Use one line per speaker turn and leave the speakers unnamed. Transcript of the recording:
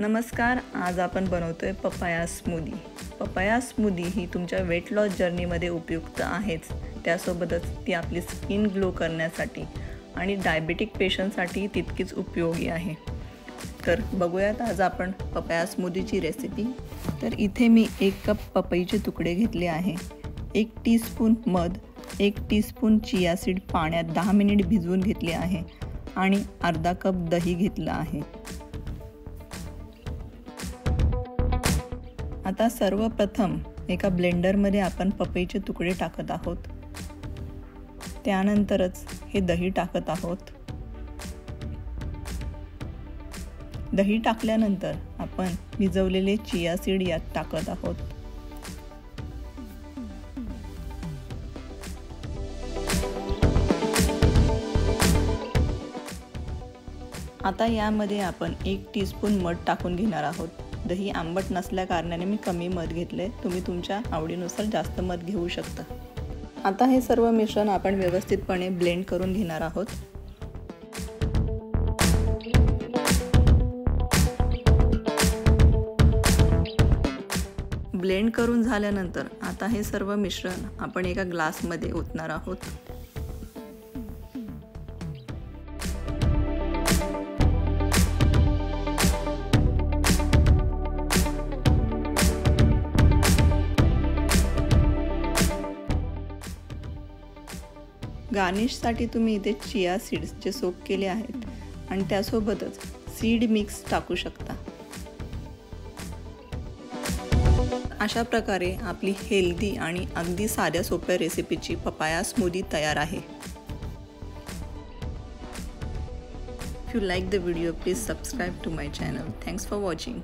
नमस्कार, आज आपण बनवतोय पपाया स्मूदी। पपाया स्मूदी ही तुमच्या वेट लॉस जर्नीमध्ये उपयुक्त आहेच, त्यासोबतच ती आपली स्किन ग्लो करण्यासाठी आणि डायबिटिक पेशंटसाठी तितकीच उपयोगी आहे। तर बघूयात आज आपण पपाया स्मूदीची रेसिपी। तर इथे मी 1 कप पपईचे तुकडे घेतले आहे, 1 टीस्पून मध, 1 टीस्पून चिया सीड पाण्यात 10 मिनिट भिजवून घेतले आहे आणि अर्धा कप दही घेतला आहे। आता सर्वप्रथम एका ब्लेंडरमध्ये आपण पपईचे तुकडे टाकत आहोत, त्यानंतरच हे दही टाकत आहोत। दही टाकल्यानंतर आपण भिजवलेले चिया सीड यात टाकत आहोत। आता यामध्ये आपण 1 टीस्पून मध टाकून घेणार आहोत। दही आंबट नसल्या कारणाने मी कमी मध घेतले, तुम्ही तुमच्या आवडीनुसार जास्त मध घेऊ शकता। आता हे सर्व मिश्रण आपण व्यवस्थितपणे ब्लेंड करून घेणार आहोत। ब्लेंड करून झाल्यानंतर आता हे सर्व मिश्रण आपण एका ग्लासमध्ये ओतणार आहोत। गार्निशसाठी तुम्ही इथे चिया सीड्स जे सोक केले आहेत आणि त्यासोबतच सीड मिक्स टाकू शकता। अशा प्रकारे आपली हेल्दी आणि अगदी साध्या सोप्या रेसिपीची पपाया स्मूदी तयार आहे। If you like the video, please subscribe to my channel. Thanks for watching.